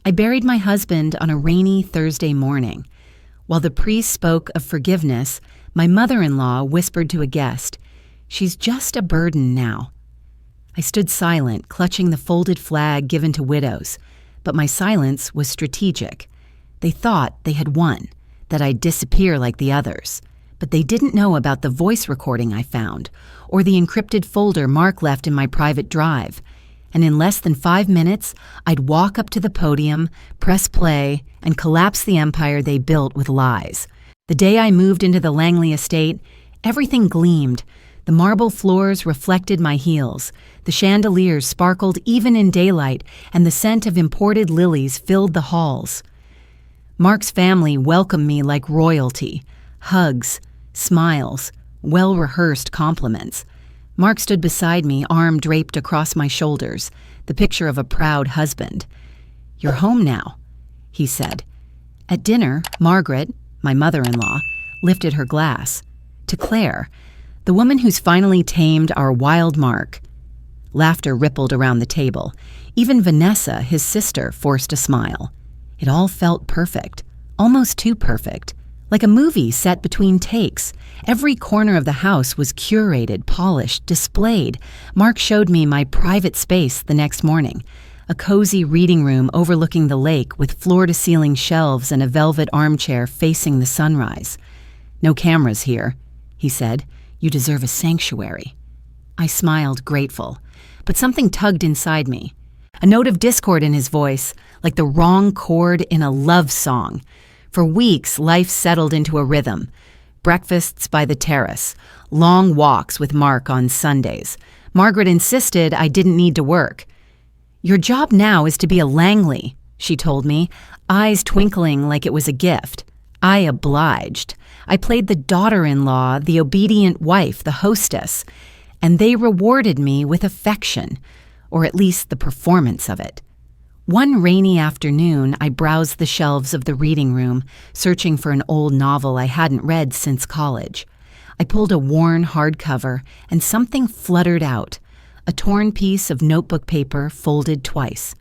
I buried my husband on a rainy Thursday morning. While the priest spoke of forgiveness, my mother-in-law whispered to a guest, "She's just a burden now." I stood silent, clutching the folded flag given to widows, but my silence was strategic. They thought they had won, that I'd disappear like the others, but they didn't know about the voice recording I found, or the encrypted folder Mark left in my private drive. And in less than 5 minutes, I'd walk up to the podium, press play, and collapse the empire they built with lies. The day I moved into the Langley estate, everything gleamed. The marble floors reflected my heels. The chandeliers sparkled even in daylight, and the scent of imported lilies filled the halls. Mark's family welcomed me like royalty. Hugs, smiles, well-rehearsed compliments. Mark stood beside me, arm draped across my shoulders, the picture of a proud husband. "You're home now," he said. At dinner, Margaret, my mother-in-law, lifted her glass. To Claire, the woman who's finally tamed our wild Mark. Laughter rippled around the table. Even Vanessa, his sister, forced a smile. It all felt perfect, almost too perfect. Like a movie set between takes. Every corner of the house was curated, polished, displayed. Mark showed me my private space the next morning. A cozy reading room overlooking the lake with floor-to-ceiling shelves and a velvet armchair facing the sunrise. "No cameras here," he said. "You deserve a sanctuary." I smiled, grateful, but something tugged inside me. A note of discord in his voice, like the wrong chord in a love song. For weeks, life settled into a rhythm. Breakfasts by the terrace, long walks with Mark on Sundays. Margaret insisted I didn't need to work. "Your job now is to be a Langley," she told me, eyes twinkling like it was a gift. I obliged. I played the daughter-in-law, the obedient wife, the hostess, and they rewarded me with affection, or at least the performance of it. One rainy afternoon, I browsed the shelves of the reading room, searching for an old novel I hadn't read since college. I pulled a worn hardcover, and something fluttered out, a torn piece of notebook paper folded twice.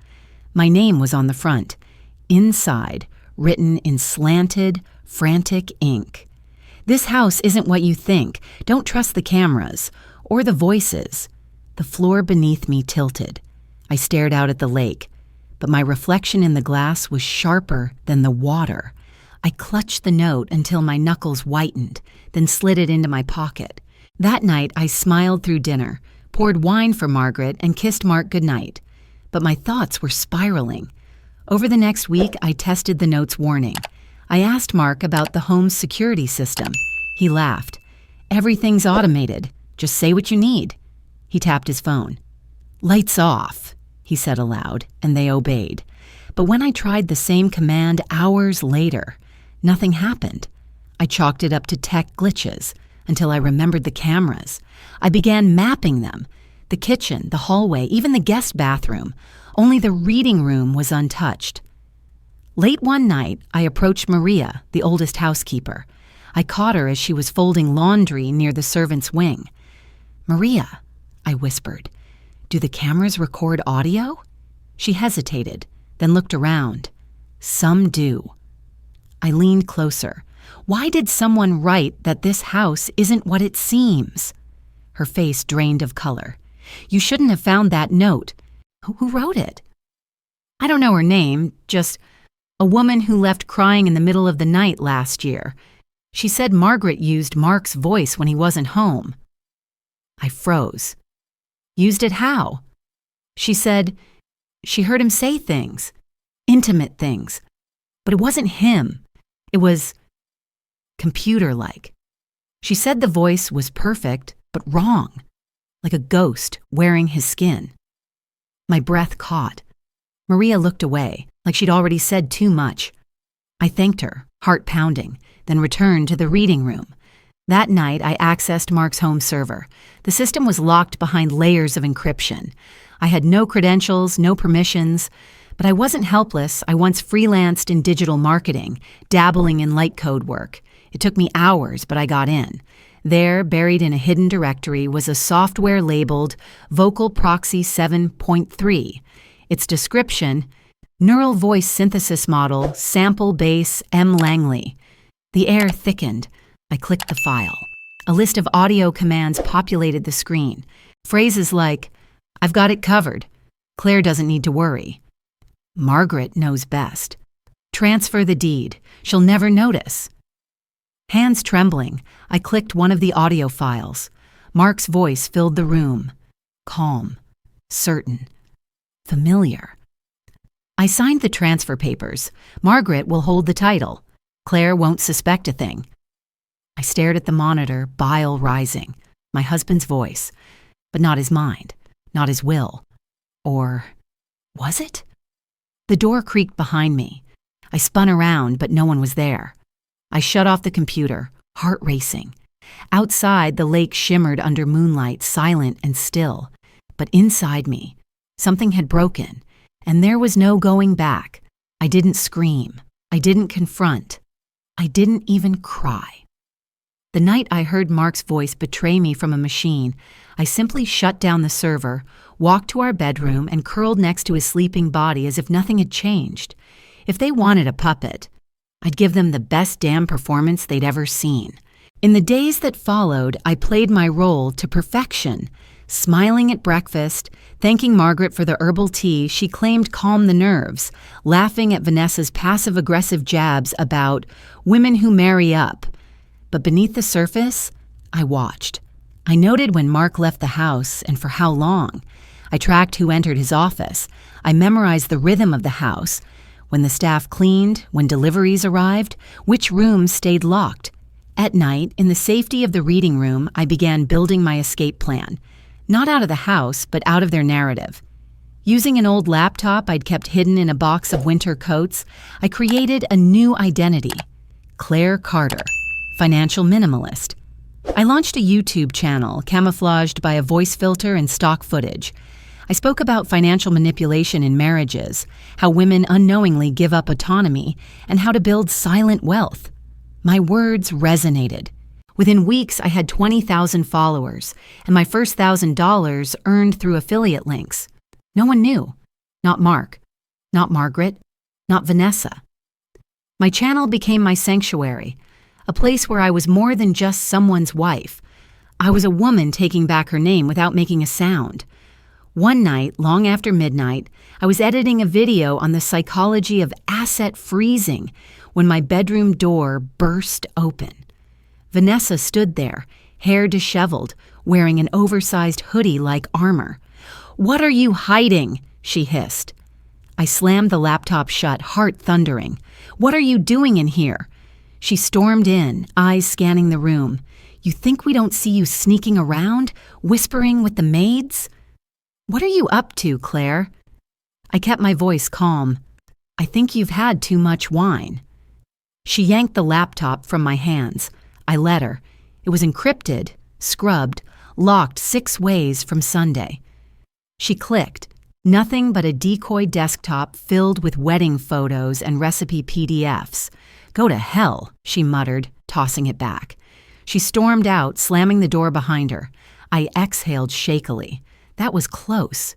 My name was on the front, inside, written in slanted, frantic ink. "This house isn't what you think. Don't trust the cameras, or the voices." The floor beneath me tilted. I stared out at the lake, but my reflection in the glass was sharper than the water. I clutched the note until my knuckles whitened, then slid it into my pocket. That night, I smiled through dinner, poured wine for Margaret, and kissed Mark goodnight. But my thoughts were spiraling. Over the next week, I tested the note's warning. I asked Mark about the home's security system. He laughed. "Everything's automated. Just say what you need." He tapped his phone. "Lights off," he said aloud, and they obeyed. But when I tried the same command hours later, nothing happened. I chalked it up to tech glitches until I remembered the cameras. I began mapping them, the kitchen, the hallway, even the guest bathroom. Only the reading room was untouched. Late one night, I approached Maria, the oldest housekeeper. I caught her as she was folding laundry near the servants' wing. "Maria," I whispered, "do the cameras record audio?" She hesitated, then looked around. "Some do." I leaned closer. "Why did someone write that this house isn't what it seems?" Her face drained of color. "You shouldn't have found that note." "Who wrote it?" "I don't know her name, just a woman who left crying in the middle of the night last year. She said Margaret used Mark's voice when he wasn't home." I froze. "Used it how?" She said she heard him say things, intimate things, but it wasn't him. It was computer-like. She said the voice was perfect, but wrong, like a ghost wearing his skin. My breath caught. Maria looked away, like she'd already said too much. I thanked her, heart pounding, then returned to the reading room. That night, I accessed Mark's home server. The system was locked behind layers of encryption. I had no credentials, no permissions, but I wasn't helpless. I once freelanced in digital marketing, dabbling in light code work. It took me hours, but I got in. There, buried in a hidden directory, was a software labeled Vocal Proxy 7.3. Its description, Neural voice synthesis model, sample base M. Langley. The air thickened. I clicked the file. A list of audio commands populated the screen. Phrases like, "I've got it covered. Claire doesn't need to worry. Margaret knows best. Transfer the deed. She'll never notice." Hands trembling, I clicked one of the audio files. Mark's voice filled the room. Calm, certain, familiar. I signed the transfer papers. Margaret will hold the title. Claire won't suspect a thing. I stared at the monitor, bile rising. My husband's voice, but not his mind, not his will. Or was it? The door creaked behind me. I spun around, but no one was there. I shut off the computer, heart racing. Outside, the lake shimmered under moonlight, silent and still. But inside me, something had broken, and there was no going back. I didn't scream. I didn't confront. I didn't even cry. The night I heard Mark's voice betray me from a machine, I simply shut down the server, walked to our bedroom, and curled next to his sleeping body as if nothing had changed. If they wanted a puppet, I'd give them the best damn performance they'd ever seen. In the days that followed, I played my role to perfection, smiling at breakfast, thanking Margaret for the herbal tea she claimed calmed the nerves, laughing at Vanessa's passive-aggressive jabs about women who marry up. But beneath the surface, I watched. I noted when Mark left the house and for how long. I tracked who entered his office. I memorized the rhythm of the house. When the staff cleaned, when deliveries arrived, which rooms stayed locked. At night, in the safety of the reading room, I began building my escape plan. Not out of the house, but out of their narrative. Using an old laptop I'd kept hidden in a box of winter coats, I created a new identity. Claire Carter, financial minimalist. I launched a YouTube channel camouflaged by a voice filter and stock footage. I spoke about financial manipulation in marriages, how women unknowingly give up autonomy, and how to build silent wealth. My words resonated. Within weeks, I had 20,000 followers, and my first $1,000 earned through affiliate links. No one knew. Not Mark. Not Margaret. Not Vanessa. My channel became my sanctuary, a place where I was more than just someone's wife. I was a woman taking back her name without making a sound. One night, long after midnight, I was editing a video on the psychology of asset freezing when my bedroom door burst open. Vanessa stood there, hair disheveled, wearing an oversized hoodie like armor. "What are you hiding?" she hissed. I slammed the laptop shut, heart thundering. "What are you doing in here?" She stormed in, eyes scanning the room. "You think we don't see you sneaking around, whispering with the maids?" "What are you up to, Claire?" I kept my voice calm. "I think you've had too much wine." She yanked the laptop from my hands. I let her. It was encrypted, scrubbed, locked 6 ways from Sunday. She clicked. Nothing but a decoy desktop filled with wedding photos and recipe PDFs. "Go to hell," she muttered, tossing it back. She stormed out, slamming the door behind her. I exhaled shakily. That was close.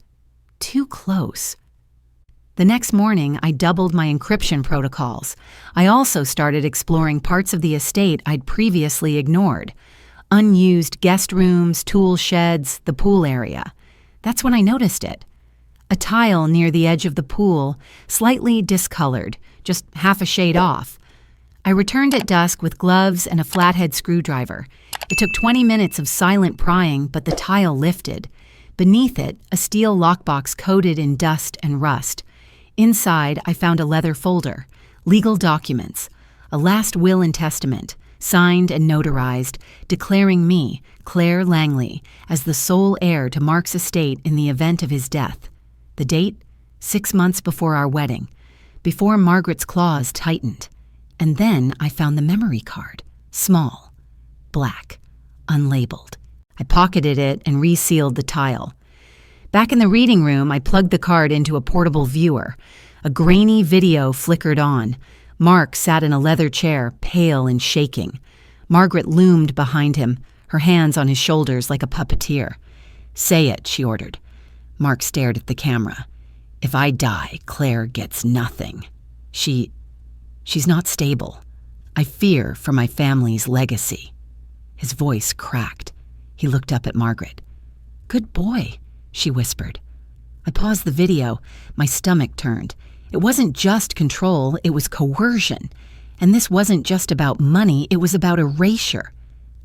Too close. The next morning, I doubled my encryption protocols. I also started exploring parts of the estate I'd previously ignored. Unused guest rooms, tool sheds, the pool area. That's when I noticed it. A tile near the edge of the pool, slightly discolored, just half a shade off. I returned at dusk with gloves and a flathead screwdriver. It took 20 minutes of silent prying, but the tile lifted. Beneath it, a steel lockbox coated in dust and rust. Inside, I found a leather folder, legal documents, a last will and testament, signed and notarized, declaring me, Claire Langley, as the sole heir to Mark's estate in the event of his death. The date? 6 months before our wedding, before Margaret's claws tightened. And then I found the memory card, small, black, unlabeled. I pocketed it and resealed the tile. Back in the reading room, I plugged the card into a portable viewer. A grainy video flickered on. Mark sat in a leather chair, pale and shaking. Margaret loomed behind him, her hands on his shoulders like a puppeteer. "Say it," she ordered. Mark stared at the camera. If I die, Claire gets nothing. She's not stable. I fear for my family's legacy." His voice cracked. He looked up at Margaret. "Good boy," she whispered. I paused the video. My stomach turned. It wasn't just control, it was coercion. And this wasn't just about money, it was about erasure.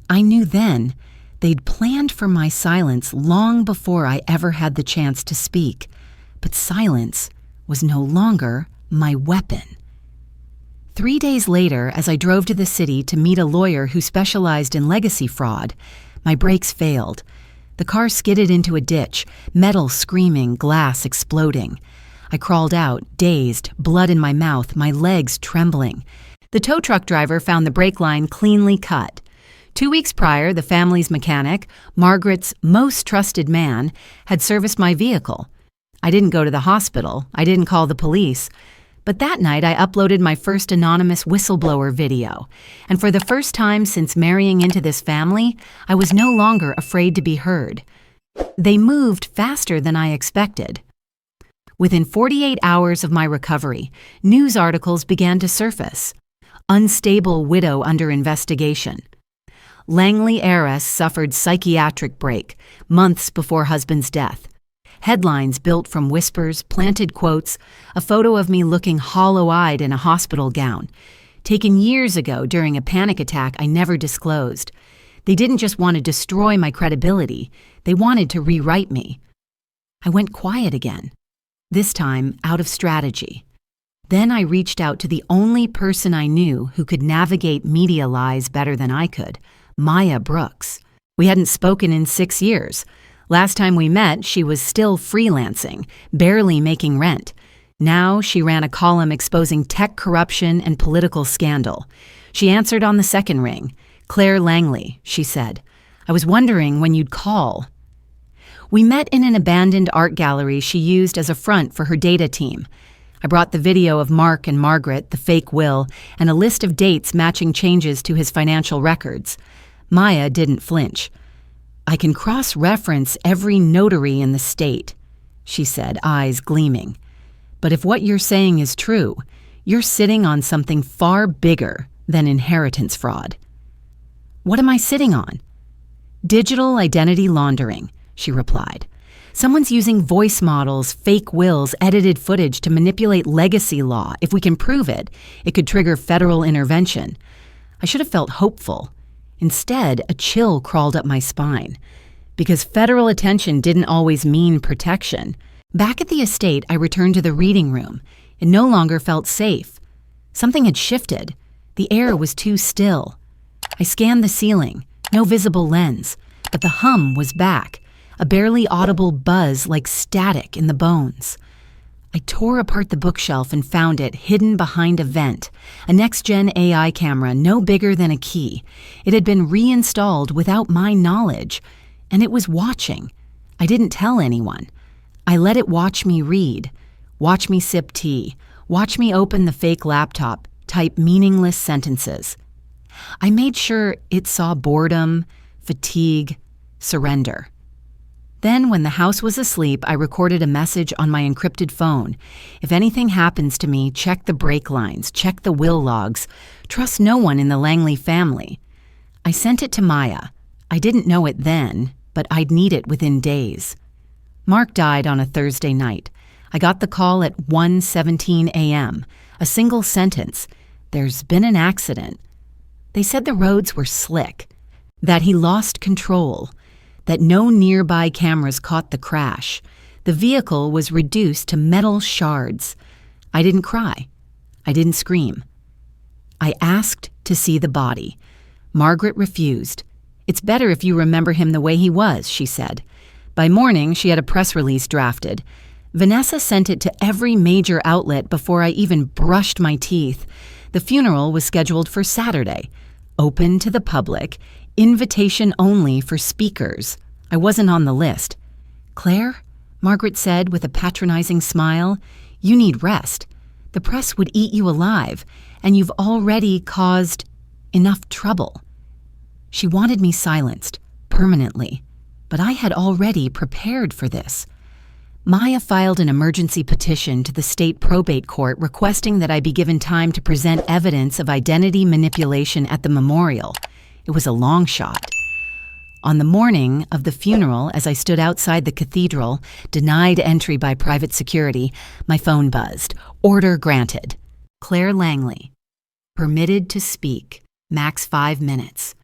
I knew then they'd planned for my silence long before I ever had the chance to speak. But silence was no longer my weapon. 3 days later, as I drove to the city to meet a lawyer who specialized in legacy fraud, my brakes failed. The car skidded into a ditch, metal screaming, glass exploding. I crawled out, dazed, blood in my mouth, my legs trembling. The tow truck driver found the brake line cleanly cut. 2 weeks prior, the family's mechanic, Margaret's most trusted man, had serviced my vehicle. I didn't go to the hospital. I didn't call the police. But that night, I uploaded my first anonymous whistleblower video. And for the first time since marrying into this family, I was no longer afraid to be heard. They moved faster than I expected. Within 48 hours of my recovery, news articles began to surface. Unstable widow under investigation. Langley heiress suffered psychiatric break months before husband's death. Headlines built from whispers, planted quotes, a photo of me looking hollow-eyed in a hospital gown, taken years ago during a panic attack I never disclosed. They didn't just want to destroy my credibility, they wanted to rewrite me. I went quiet again, this time out of strategy. Then I reached out to the only person I knew who could navigate media lies better than I could, Maya Brooks. We hadn't spoken in 6 years. Last time we met, she was still freelancing, barely making rent. Now she ran a column exposing tech corruption and political scandal. She answered on the second ring. "Claire Langley," she said. "I was wondering when you'd call." We met in an abandoned art gallery she used as a front for her data team. I brought the video of Mark and Margaret, the fake will, and a list of dates matching changes to his financial records. Maya didn't flinch. "I can cross-reference every notary in the state," she said, eyes gleaming. "But if what you're saying is true, you're sitting on something far bigger than inheritance fraud." "What am I sitting on?" "Digital identity laundering," she replied. "Someone's using voice models, fake wills, edited footage to manipulate legacy law. If we can prove it, it could trigger federal intervention." I should have felt hopeful. Instead, a chill crawled up my spine. Because federal attention didn't always mean protection. Back at the estate, I returned to the reading room. It no longer felt safe. Something had shifted. The air was too still. I scanned the ceiling. No visible lens. But the hum was back. A barely audible buzz like static in the bones. I tore apart the bookshelf and found it hidden behind a vent, a next-gen AI camera no bigger than a key. It had been reinstalled without my knowledge, and it was watching. I didn't tell anyone. I let it watch me read, watch me sip tea, watch me open the fake laptop, type meaningless sentences. I made sure it saw boredom, fatigue, surrender. Then, when the house was asleep, I recorded a message on my encrypted phone. "If anything happens to me, check the brake lines, check the will logs. Trust no one in the Langley family." I sent it to Maya. I didn't know it then, but I'd need it within days. Mark died on a Thursday night. I got the call at 1:17 a.m. A single sentence. "There's been an accident." They said the roads were slick, that he lost control, that no nearby cameras caught the crash. The vehicle was reduced to metal shards. I didn't cry. I didn't scream. I asked to see the body. Margaret refused. "It's better if you remember him the way he was," she said. By morning, she had a press release drafted. Vanessa sent it to every major outlet before I even brushed my teeth. The funeral was scheduled for Saturday. Open to the public. Invitation only for speakers. I wasn't on the list. "Claire," Margaret said with a patronizing smile, "you need rest. The press would eat you alive, and you've already caused enough trouble." She wanted me silenced, permanently, but I had already prepared for this. Maya filed an emergency petition to the state probate court requesting that I be given time to present evidence of identity manipulation at the memorial. It was a long shot. On the morning of the funeral, as I stood outside the cathedral, denied entry by private security, my phone buzzed. Order granted. Claire Langley. Permitted to speak. Max 5 minutes.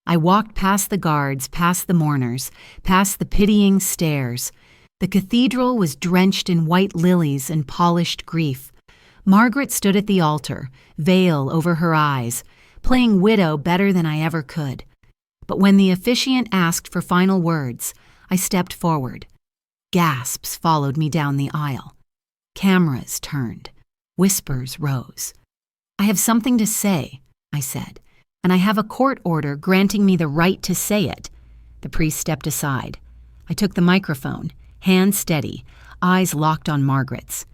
I walked past the guards, past the mourners, past the pitying stares. The cathedral was drenched in white lilies and polished grief. Margaret stood at the altar, veil over her eyes, playing widow better than I ever could. But when the officiant asked for final words, I stepped forward. Gasps followed me down the aisle. Cameras turned. Whispers rose. I have something to say, I said, and I have a court order granting me the right to say it. The priest stepped aside. I took the microphone, hands steady, eyes locked on Margaret's.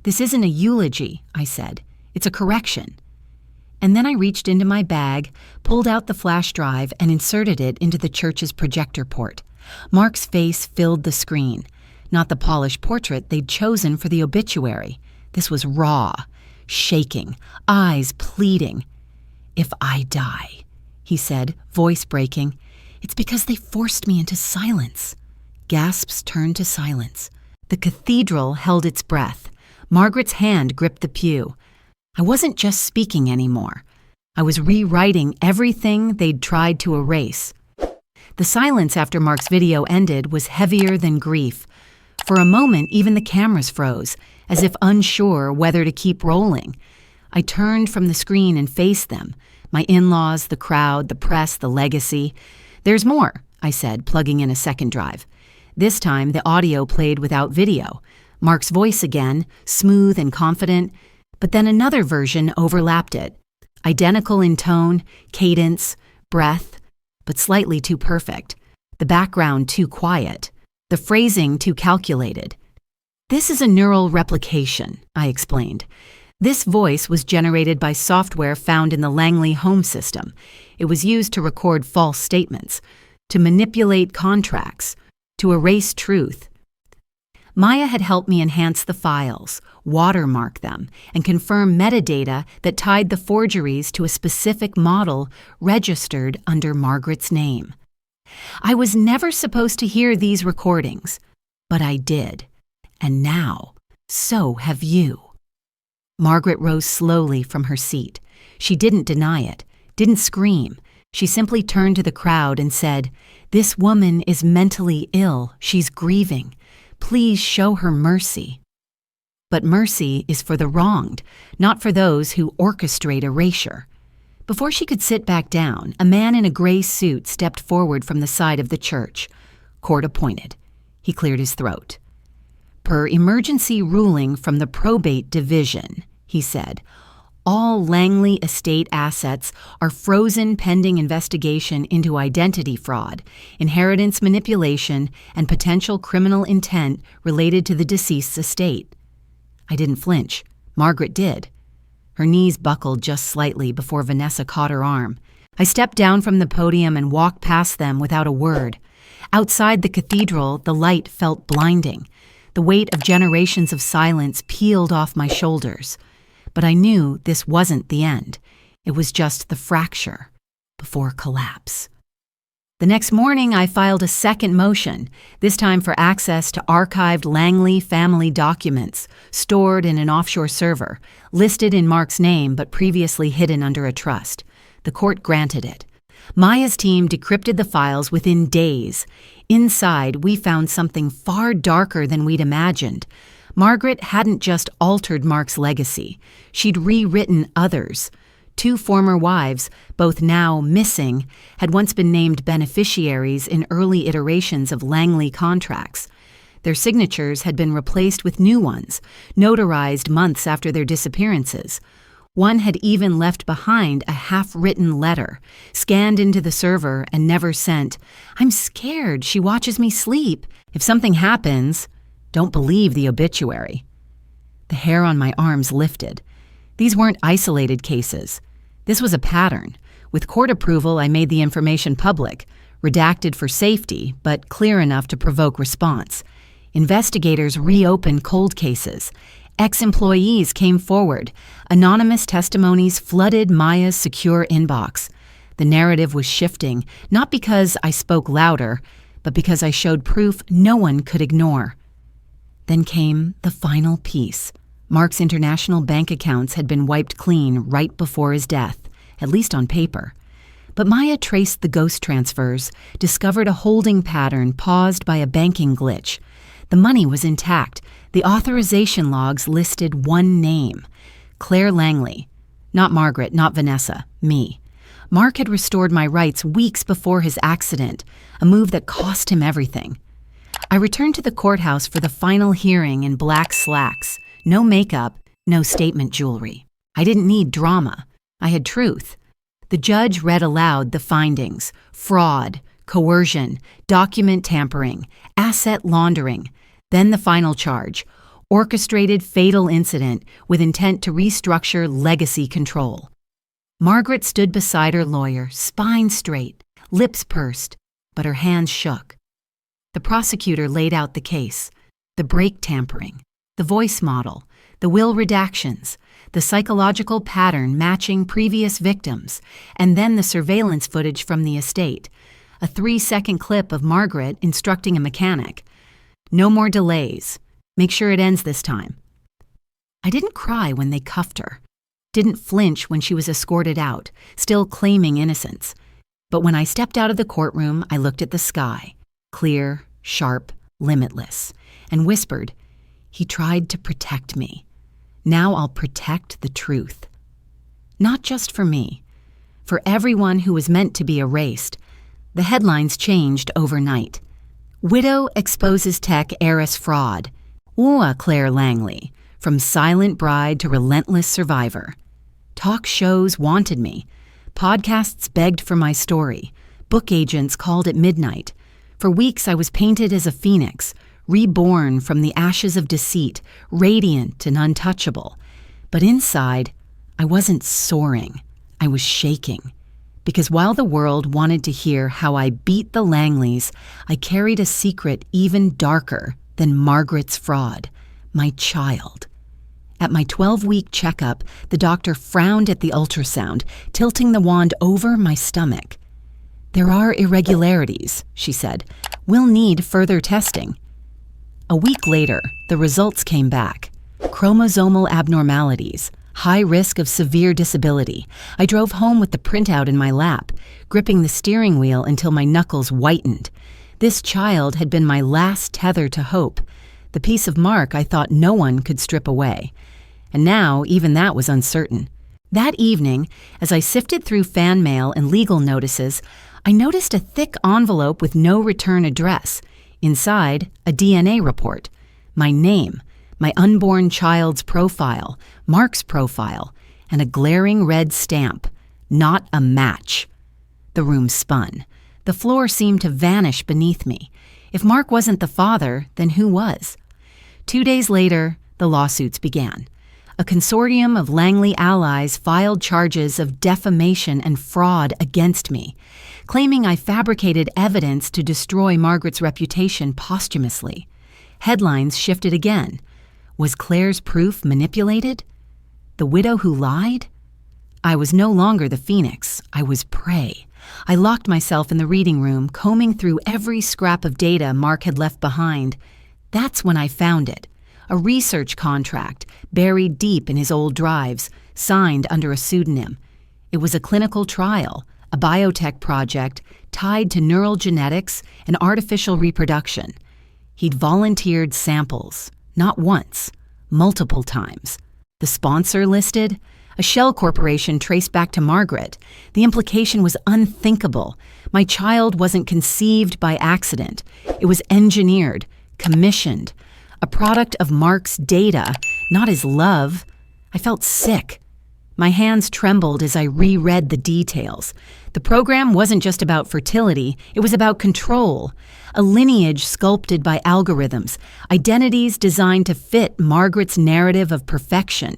This isn't a eulogy, I said. It's a correction. And then I reached into my bag, pulled out the flash drive, and inserted it into the church's projector port. Mark's face filled the screen, not the polished portrait they'd chosen for the obituary. This was raw, shaking, eyes pleading. If I die, he said, voice breaking, it's because they forced me into silence. Gasps turned to silence. The cathedral held its breath. Margaret's hand gripped the pew. I wasn't just speaking anymore. I was rewriting everything they'd tried to erase. The silence after Mark's video ended was heavier than grief. For a moment, even the cameras froze, as if unsure whether to keep rolling. I turned from the screen and faced them, my in-laws, the crowd, the press, the legacy. There's more, I said, plugging in a second drive. This time, the audio played without video. Mark's voice again, smooth and confident, but then another version overlapped it. Identical in tone, cadence, breath, but slightly too perfect. The background too quiet. The phrasing too calculated. This is a neural replication, I explained. This voice was generated by software found in the Langley home system. It was used to record false statements, to manipulate contracts, to erase truth. Maya had helped me enhance the files, watermark them, and confirm metadata that tied the forgeries to a specific model registered under Margaret's name. I was never supposed to hear these recordings, but I did. And now, so have you. Margaret rose slowly from her seat. She didn't deny it, didn't scream. She simply turned to the crowd and said, "This woman is mentally ill. She's grieving. Please show her mercy." But mercy is for the wronged, not for those who orchestrate erasure. Before she could sit back down, a man in a gray suit stepped forward from the side of the church. Court appointed. He cleared his throat. Per emergency ruling from the probate division, he said, all Langley estate assets are frozen pending investigation into identity fraud, inheritance manipulation, and potential criminal intent related to the deceased's estate. I didn't flinch. Margaret did. Her knees buckled just slightly before Vanessa caught her arm. I stepped down from the podium and walked past them without a word. Outside the cathedral, the light felt blinding. The weight of generations of silence peeled off my shoulders. But I knew this wasn't the end. It was just the fracture before collapse. The next morning, I filed a second motion, this time for access to archived Langley family documents stored in an offshore server, listed in Mark's name but previously hidden under a trust. The court granted it. Maya's team decrypted the files within days. Inside, we found something far darker than we'd imagined. Margaret hadn't just altered Mark's legacy. She'd rewritten others. 2 former wives, both now missing, had once been named beneficiaries in early iterations of Langley contracts. Their signatures had been replaced with new ones, notarized months after their disappearances. One had even left behind a half-written letter, scanned into the server and never sent. "I'm scared. She watches me sleep. If something happens, don't believe the obituary." The hair on my arms lifted. These weren't isolated cases. This was a pattern. With court approval, I made the information public, redacted for safety, but clear enough to provoke response. Investigators reopened cold cases. Ex-employees came forward. Anonymous testimonies flooded Maya's secure inbox. The narrative was shifting, not because I spoke louder, but because I showed proof no one could ignore. Then came the final piece. Mark's international bank accounts had been wiped clean right before his death, at least on paper. But Maya traced the ghost transfers, discovered a holding pattern paused by a banking glitch. The money was intact. The authorization logs listed one name, Claire Langley. Not Margaret, not Vanessa, me. Mark had restored my rights weeks before his accident, a move that cost him everything. I returned to the courthouse for the final hearing in black slacks. No makeup, no statement jewelry. I didn't need drama. I had truth. The judge read aloud the findings: fraud, coercion, document tampering, asset laundering. Then the final charge: orchestrated fatal incident with intent to restructure legacy control. Margaret stood beside her lawyer, spine straight, lips pursed, but her hands shook. The prosecutor laid out the case: the brake tampering, the voice model, the will redactions, the psychological pattern matching previous victims, and then the surveillance footage from the estate, a 3-second clip of Margaret instructing a mechanic. No more delays. Make sure it ends this time. I didn't cry when they cuffed her. Didn't flinch when she was escorted out, still claiming innocence. But when I stepped out of the courtroom, I looked at the sky, clear, sharp, limitless, and whispered, "He tried to protect me. Now I'll protect the truth." Not just for me. For everyone who was meant to be erased. The headlines changed overnight. Widow exposes tech heiress fraud. Ooh, Claire Langley. From silent bride to relentless survivor. Talk shows wanted me. Podcasts begged for my story. Book agents called at midnight. For weeks I was painted as a phoenix, reborn from the ashes of deceit, radiant and untouchable. But inside, I wasn't soaring. I was shaking. Because while the world wanted to hear how I beat the Langleys, I carried a secret even darker than Margaret's fraud: my child. At my 12-week checkup, the doctor frowned at the ultrasound, tilting the wand over my stomach. "There are irregularities," she said. "We'll need further testing." A week later, the results came back. Chromosomal abnormalities, high risk of severe disability. I drove home with the printout in my lap, gripping the steering wheel until my knuckles whitened. This child had been my last tether to hope, the piece of Mark I thought no one could strip away. And now, even that was uncertain. That evening, as I sifted through fan mail and legal notices, I noticed a thick envelope with no return address. Inside, a DNA report. My name, my unborn child's profile, Mark's profile, and a glaring red stamp: not a match. The room spun. The floor seemed to vanish beneath me. If Mark wasn't the father, then who was? 2 days later, the lawsuits began. A consortium of Langley allies filed charges of defamation and fraud against me, claiming I fabricated evidence to destroy Margaret's reputation posthumously. Headlines shifted again. Was Claire's proof manipulated? The widow who lied? I was no longer the phoenix. I was prey. I locked myself in the reading room, combing through every scrap of data Mark had left behind. That's when I found it. A research contract, buried deep in his old drives, signed under a pseudonym. It was a clinical trial, a biotech project tied to neural genetics and artificial reproduction. He'd volunteered samples, not once, multiple times. The sponsor listed? A shell corporation traced back to Margaret. The implication was unthinkable. My child wasn't conceived by accident. It was engineered, commissioned, a product of Mark's data, not his love. I felt sick. My hands trembled as I reread the details. The program wasn't just about fertility, it was about control. A lineage sculpted by algorithms, identities designed to fit Margaret's narrative of perfection.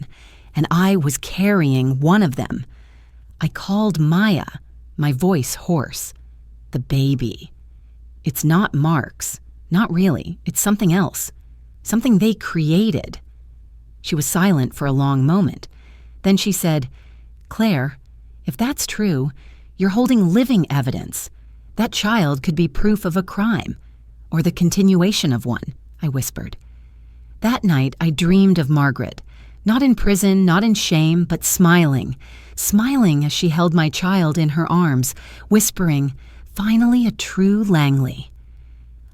And I was carrying one of them. I called Maya, my voice hoarse. The baby. It's not Mark's, Not really. It's something else. Something they created. She was silent for a long moment. Then she said, "Claire, if that's true, you're holding living evidence. That child could be proof of a crime, or the continuation of one," I whispered. That night, I dreamed of Margaret, not in prison, not in shame, but smiling as she held my child in her arms, whispering, "Finally a true Langley."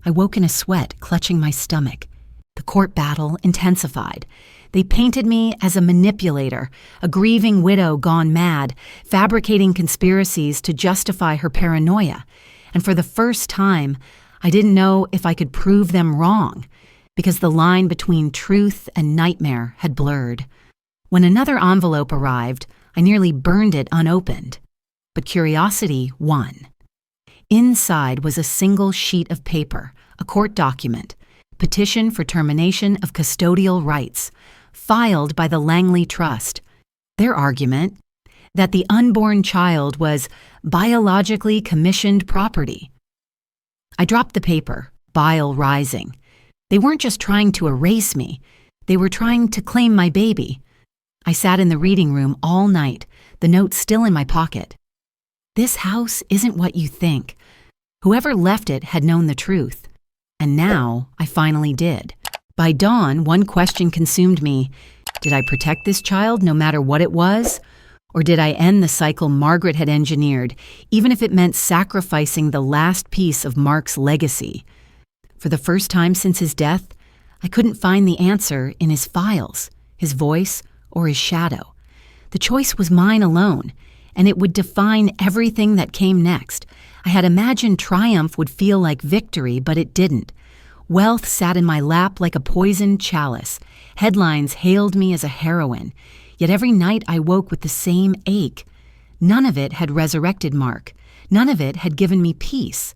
I woke in a sweat, clutching my stomach. The court battle intensified. They painted me as a manipulator, a grieving widow gone mad, fabricating conspiracies to justify her paranoia. And for the first time, I didn't know if I could prove them wrong, because the line between truth and nightmare had blurred. When another envelope arrived, I nearly burned it unopened. But curiosity won. Inside was a single sheet of paper, a court document, petition for termination of custodial rights, filed by the Langley Trust. Their argument, that the unborn child was biologically commissioned property. I dropped the paper, bile rising. They weren't just trying to erase me, they were trying to claim my baby. I sat in the reading room all night, the note still in my pocket. This house isn't what you think. Whoever left it had known the truth. And now I finally did. By dawn, one question consumed me. Did I protect this child no matter what it was? Or did I end the cycle Margaret had engineered, even if it meant sacrificing the last piece of Mark's legacy? For the first time since his death, I couldn't find the answer in his files, his voice, or his shadow. The choice was mine alone, and it would define everything that came next. I had imagined triumph would feel like victory, but it didn't. Wealth sat in my lap like a poisoned chalice. Headlines hailed me as a heroine. Yet every night I woke with the same ache. None of it had resurrected Mark. None of it had given me peace.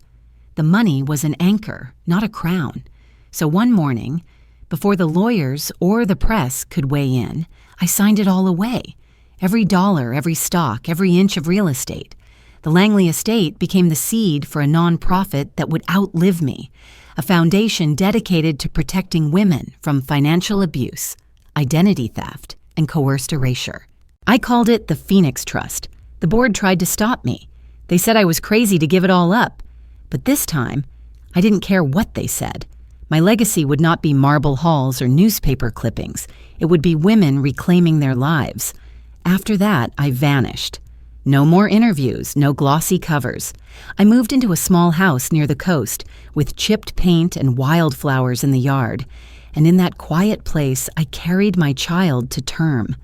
The money was an anchor, not a crown. So one morning, before the lawyers or the press could weigh in, I signed it all away. Every dollar, every stock, every inch of real estate. The Langley estate became the seed for a nonprofit that would outlive me, a foundation dedicated to protecting women from financial abuse, identity theft, and coerced erasure. I called it the Phoenix Trust. The board tried to stop me. They said I was crazy to give it all up. But this time, I didn't care what they said. My legacy would not be marble halls or newspaper clippings. It would be women reclaiming their lives. After that, I vanished. No more interviews, no glossy covers. I moved into a small house near the coast with chipped paint and wildflowers in the yard. And in that quiet place, I carried my child to term.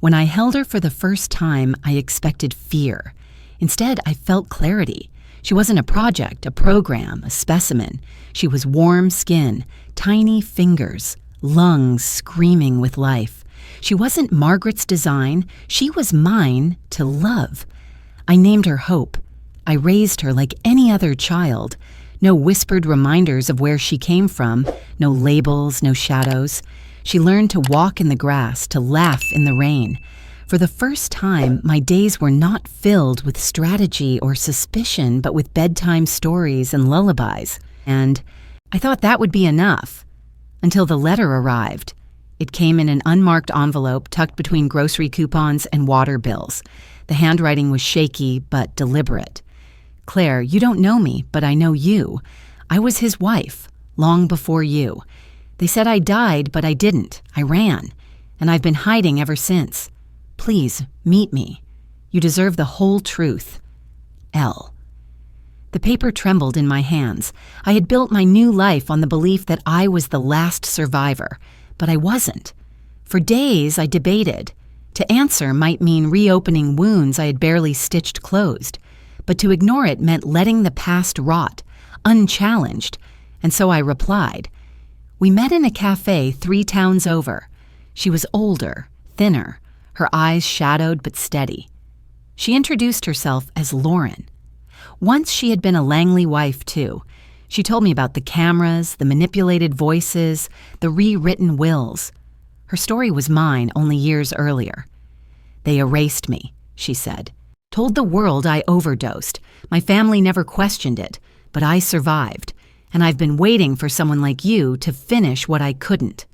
When I held her for the first time, I expected fear. Instead, I felt clarity. She wasn't a project, a program, a specimen. She was warm skin, tiny fingers, lungs screaming with life. She wasn't Margaret's design. She was mine to love. I named her Hope. I raised her like any other child. No whispered reminders of where she came from, no labels, no shadows. She learned to walk in the grass, to laugh in the rain. For the first time, my days were not filled with strategy or suspicion, but with bedtime stories and lullabies. And I thought that would be enough, until the letter arrived. It came in an unmarked envelope tucked between grocery coupons and water bills. The handwriting was shaky but deliberate. "Claire, you don't know me, but I know you. I was his wife, long before you. They said I died, but I didn't. I ran, and I've been hiding ever since. Please, meet me. You deserve the whole truth. L." The paper trembled in my hands. I had built my new life on the belief that I was the last survivor, but I wasn't. For days, I debated. To answer might mean reopening wounds I had barely stitched closed, but to ignore it meant letting the past rot, unchallenged, and so I replied. We met in a cafe 3 towns over. She was older, thinner, her eyes shadowed but steady. She introduced herself as Lauren. Once she had been a Langley wife, too. She told me about the cameras, the manipulated voices, the rewritten wills. Her story was mine only years earlier. "They erased me," she said. "Told the world I overdosed. My family never questioned it, but I survived. and I've been waiting for someone like you to finish what I couldn't."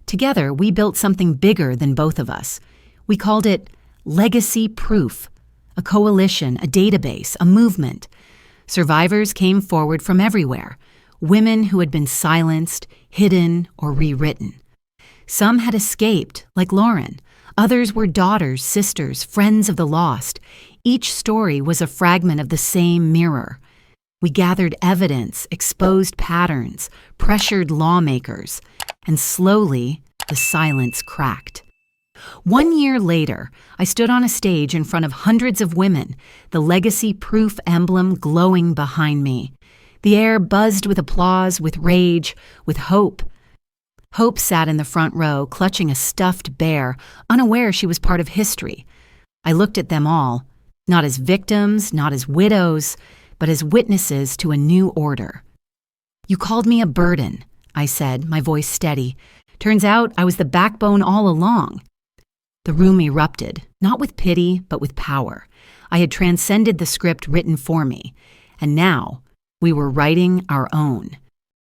Together, we built something bigger than both of us. We called it Legacy Proof, a coalition, a database, a movement. Survivors came forward from everywhere, women who had been silenced, hidden, or rewritten. Some had escaped, like Lauren. Others were daughters, sisters, friends of the lost. Each story was a fragment of the same mirror. We gathered evidence, exposed patterns, pressured lawmakers, and slowly the silence cracked. 1 year later, I stood on a stage in front of hundreds of women, the Legacy Proof emblem glowing behind me. The air buzzed with applause, with rage, with hope. Hope sat in the front row, clutching a stuffed bear, unaware she was part of history. I looked at them all, not as victims, not as widows, but as witnesses to a new order. "You called me a burden," I said, my voice steady. "Turns out I was the backbone all along." The room erupted, not with pity, but with power. I had transcended the script written for me, and now we were writing our own.